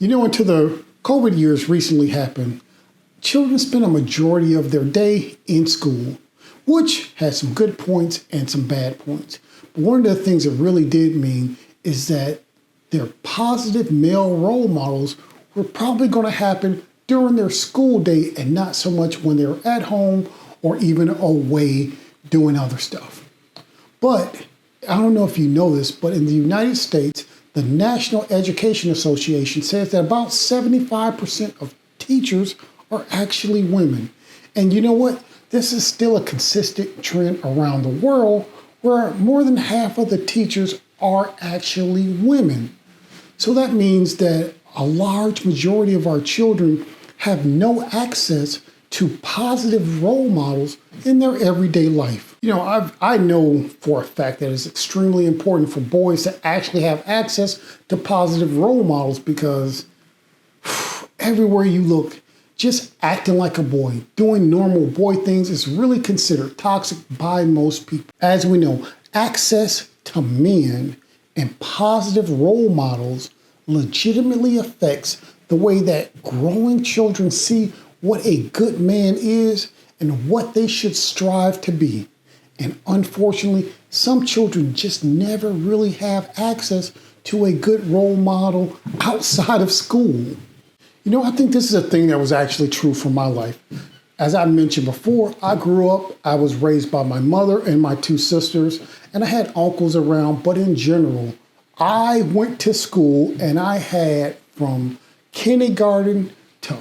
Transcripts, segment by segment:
Until the COVID years recently happened, children spend a majority of their day in school, which has some good points and some bad points. But one of the things it really did mean is that their positive male role models were probably going to happen during their school day and not so much when they're at home or even away doing other stuff. But I don't know if you know this, but in the United States, the National Education Association says that about 75% of teachers are actually women. And you know what? This is still a consistent trend around the world where more than half of the teachers are actually women. So that means that a large majority of our children have no access to positive role models in their everyday life. I know for a fact that it's extremely important for boys to actually have access to positive role models because everywhere you look, just acting like a boy, doing normal boy things is really considered toxic by most people. As we know, access to men and positive role models legitimately affects the way that growing children see what a good man is and what they should strive to be. And unfortunately, some children just never really have access to a good role model outside of school. I think this is a thing that was actually true for my life. As I mentioned before, I was raised by my mother and my two sisters, and I had uncles around, but in general, I went to school and I had from kindergarten to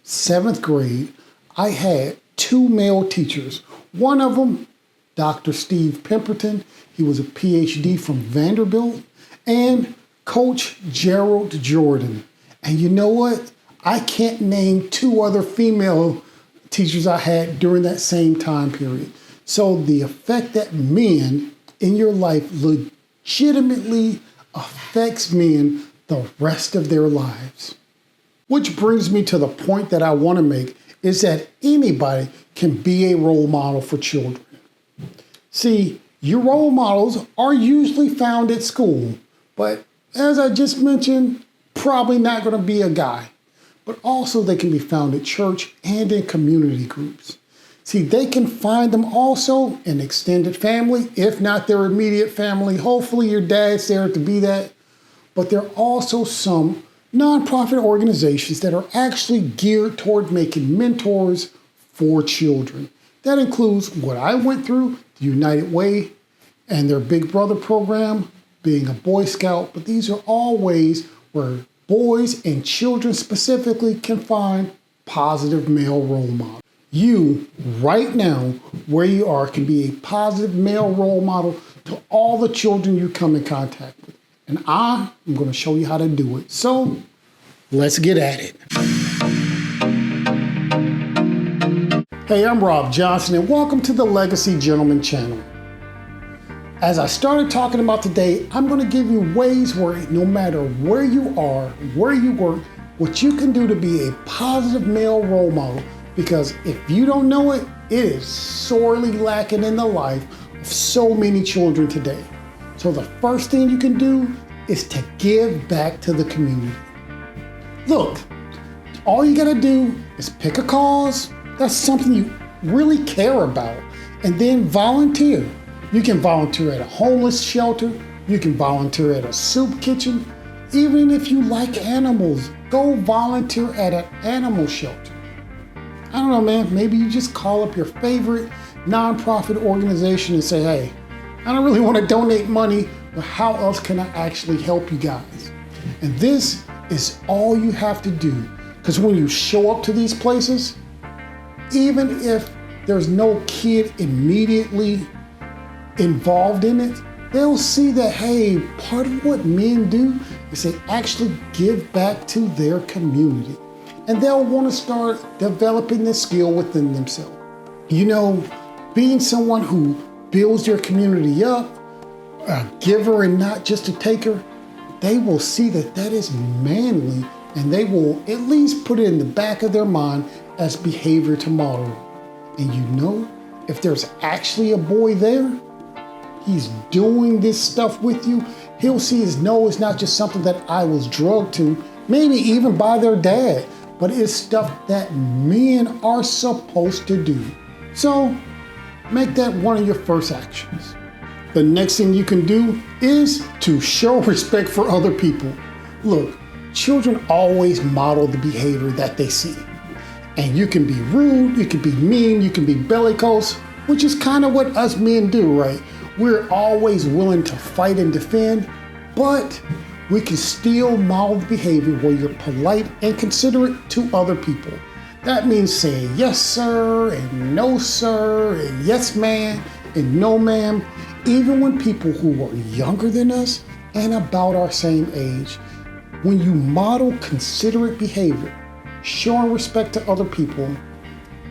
7th grade, I had two male teachers. One of them, Dr. Steve Pemberton, he was a PhD from Vanderbilt, and Coach Gerald Jordan. And you know what? I can't name two other female teachers I had during that same time period. So the effect that men in your life legitimately affects men the rest of their lives. Which brings me to the point that I want to make is that anybody can be a role model for children. See, your role models are usually found at school, but as I just mentioned, probably not going to be a guy. But also they can be found at church and in community groups. See, they can find them also in extended family, if not their immediate family. Hopefully your dad's there to be that. But there are also some nonprofit organizations that are actually geared toward making mentors for children. That includes what I went through, the United Way, and their Big Brother program, being a Boy Scout. But these are all ways where boys and children specifically can find positive male role models. You, right now, where you are, can be a positive male role model to all the children you come in contact with. And I'm going to show you how to do it. So, let's get at it. Hey, I'm Rob Johnson, and welcome to the Legacy Gentleman channel. As I started talking about today, I'm going to give you ways where no matter where you are, where you work, what you can do to be a positive male role model. Because if you don't know it, it is sorely lacking in the life of so many children today. So the first thing you can do is to give back to the community. Look, all you gotta do is pick a cause that's something you really care about, and then volunteer. You can volunteer at a homeless shelter, you can volunteer at a soup kitchen. Even if you like animals, go volunteer at an animal shelter. I don't know, man, maybe you just call up your favorite nonprofit organization and say, hey, I don't really want to donate money, but how else can I actually help you guys? And this is all you have to do. Because when you show up to these places, even if there's no kid immediately involved in it, they'll see that, hey, part of what men do is they actually give back to their community. And they'll want to start developing this skill within themselves. Being someone who builds their community up, a giver and not just a taker, they will see that that is manly, and they will at least put it in the back of their mind as behavior to model. And if there's actually a boy there, he's doing this stuff with you, he'll see as no, it's not just something that I was drugged to. maybe even by their dad, but it's stuff that men are supposed to do. So make that one of your first actions. The next thing you can do is to show respect for other people. Look, children always model the behavior that they see. And you can be rude, you can be mean, you can be bellicose, which is kind of what us men do, right? We're always willing to fight and defend, but we can still model the behavior where you're polite and considerate to other people. That means saying yes, sir, and no, sir, and yes, ma'am, and no, ma'am, even when people who are younger than us and about our same age. When you model considerate behavior, showing respect to other people,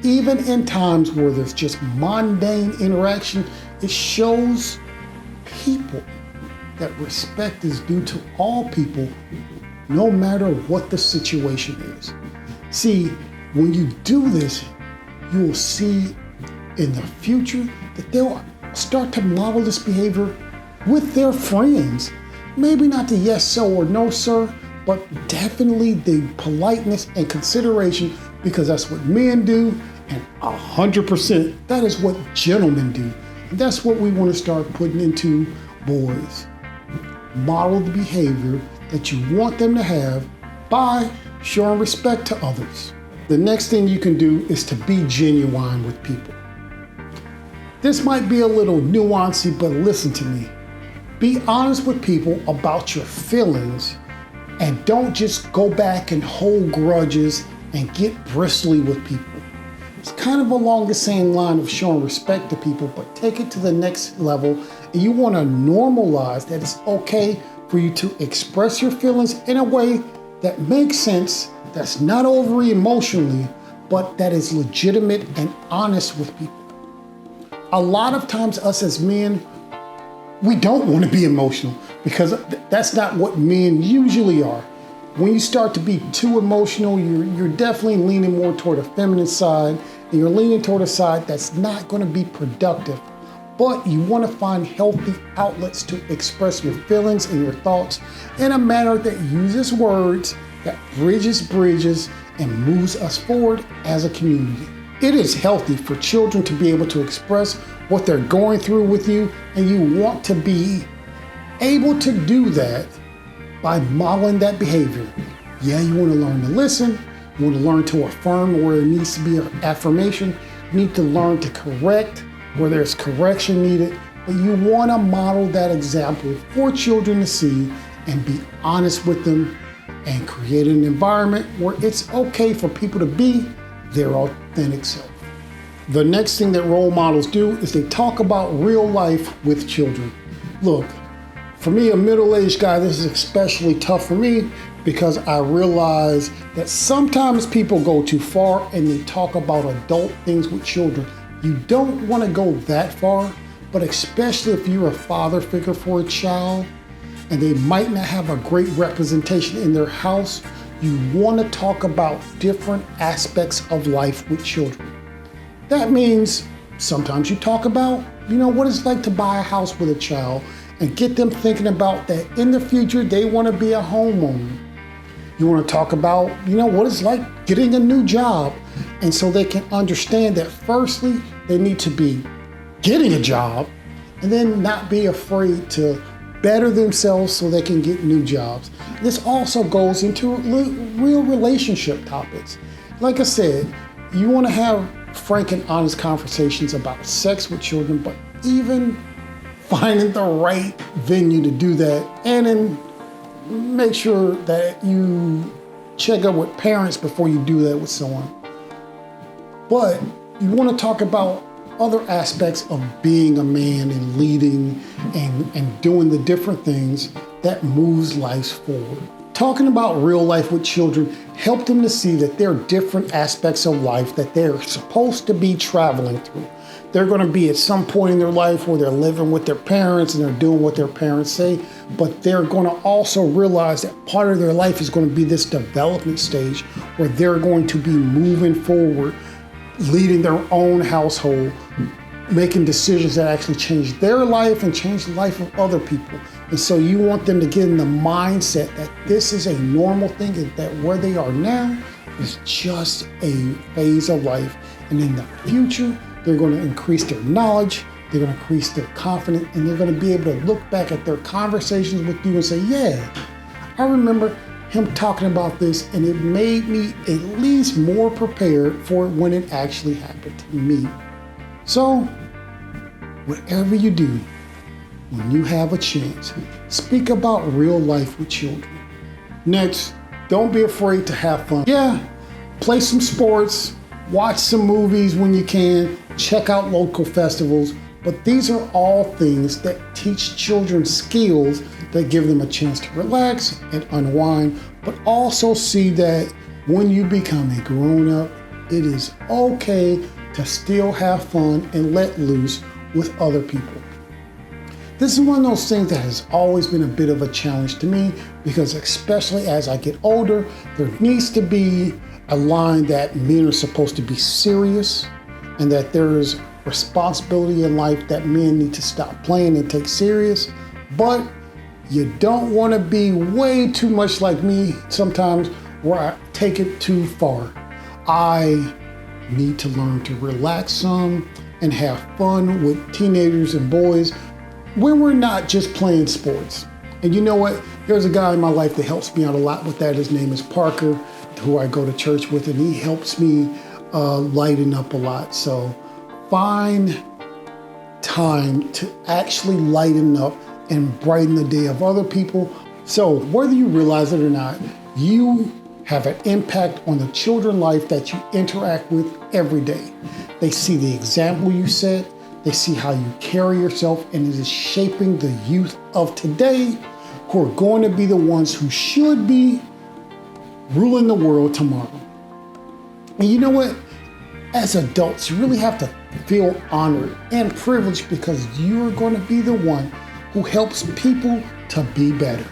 even in times where there's just mundane interaction, it shows people that respect is due to all people, no matter what the situation is. See, when you do this, you will see in the future that they'll start to model this behavior with their friends. Maybe not the yes sir or no sir, but definitely the politeness and consideration, because that's what men do, and 100% that is what gentlemen do. And that's what we want to start putting into boys. Model the behavior that you want them to have by showing respect to others. The next thing you can do is to be genuine with people. This might be a little nuancy, but listen to me. Be honest with people about your feelings, and don't just go back and hold grudges and get bristly with people. It's kind of along the same line of showing respect to people, but take it to the next level, and you want to normalize that it's okay for you to express your feelings in a way that makes sense, that's not overly emotionally, but that is legitimate and honest with people. A lot of times us as men, we don't want to be emotional because that's not what men usually are. When you start to be too emotional, you're definitely leaning more toward a feminine side, and you're leaning toward a side that's not going to be productive. But you want to find healthy outlets to express your feelings and your thoughts in a manner that uses words, that bridges bridges, and moves us forward as a community. It is healthy for children to be able to express what they're going through with you, and you want to be able to do that by modeling that behavior. Yeah, you want to learn to listen, you want to learn to affirm where there needs to be an affirmation, you need to learn to correct where there's correction needed, but you want to model that example for children to see and be honest with them and create an environment where it's okay for people to be their authentic self. The next thing that role models do is they talk about real life with children. Look, for me, a middle-aged guy, this is especially tough for me because I realize that sometimes people go too far and they talk about adult things with children. You don't want to go that far, but especially if you're a father figure for a child and they might not have a great representation in their house, you want to talk about different aspects of life with children. That means sometimes you talk about, what it's like to buy a house with a child and get them thinking about that in the future they want to be a homeowner. You want to talk about, what it's like getting a new job, and so they can understand that firstly, they need to be getting a job and then not be afraid to better themselves so they can get new jobs. This also goes into real relationship topics. Like I said, you want to have frank and honest conversations about sex with children, but even finding the right venue to do that, and then make sure that you check up with parents before you do that with someone. But you want to talk about other aspects of being a man and leading and doing the different things that moves life forward. Talking about real life with children help them to see that there are different aspects of life that they're supposed to be traveling through. They're going to be at some point in their life where they're living with their parents and they're doing what their parents say, but they're going to also realize that part of their life is going to be this development stage where they're going to be moving forward, leading their own household, making decisions that actually change their life and change the life of other people. And so you want them to get in the mindset that this is a normal thing, and that where they are now is just a phase of life. And in the future, they're going to increase their knowledge, they're going to increase their confidence, and they're going to be able to look back at their conversations with you and say, yeah, I remember him talking about this, and it made me at least more prepared for when it actually happened to me. So, whatever you do, when you have a chance, speak about real life with children. Next, don't be afraid to have fun. Yeah, play some sports, watch some movies when you can, check out local festivals, but these are all things that teach children skills that give them a chance to relax and unwind, but also see that when you become a grown-up, it is okay to still have fun and let loose with other people. This is one of those things that has always been a bit of a challenge to me, because especially as I get older, there needs to be a line that men are supposed to be serious, and that there is responsibility in life that men need to stop playing and take serious. But you don't want to be way too much like me sometimes, where I take it too far. I need to learn to relax some and have fun with teenagers and boys when we're not just playing sports. And you know what? There's a guy in my life that helps me out a lot with that. His name is Parker, who I go to church with, and he helps me lighten up a lot. So find time to actually lighten up and brighten the day of other people. So whether you realize it or not, you have an impact on the children's life that you interact with every day. They see the example you set, they see how you carry yourself, and it is shaping the youth of today, who are going to be the ones who should be ruling the world tomorrow. And you know what? As adults, you really have to feel honored and privileged, because you're going to be the one who helps people to be better.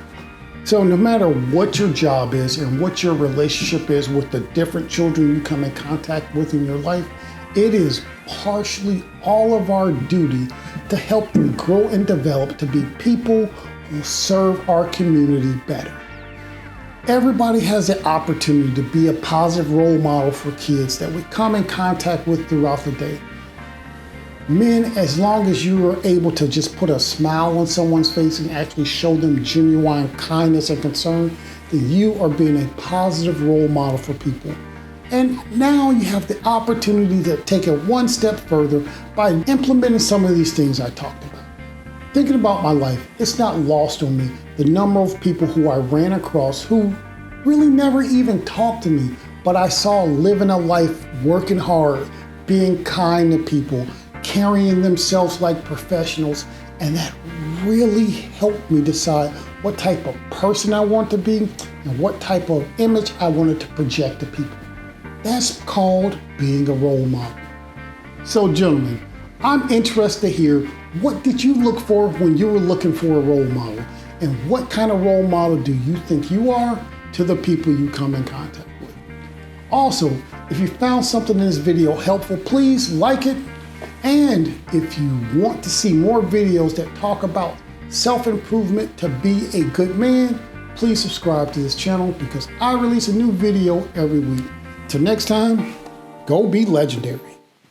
So no matter what your job is and what your relationship is with the different children you come in contact with in your life, it is partially all of our duty to help them grow and develop to be people who serve our community better. Everybody has the opportunity to be a positive role model for kids that we come in contact with throughout the day. Men, as long as you are able to just put a smile on someone's face and actually show them genuine kindness and concern, then you are being a positive role model for people. And now you have the opportunity to take it one step further by implementing some of these things I talked about. Thinking about my life, it's not lost on me the number of people who I ran across who really never even talked to me, but I saw living a life, working hard, being kind to people, carrying themselves like professionals, and that really helped me decide what type of person I want to be and what type of image I wanted to project to people. That's called being a role model. So gentlemen, I'm interested to hear, what did you look for when you were looking for a role model? And what kind of role model do you think you are to the people you come in contact with? Also, if you found something in this video helpful, please like it. And if you want to see more videos that talk about self-improvement to be a good man, please subscribe to this channel, because I release a new video every week. Till next time, go be legendary.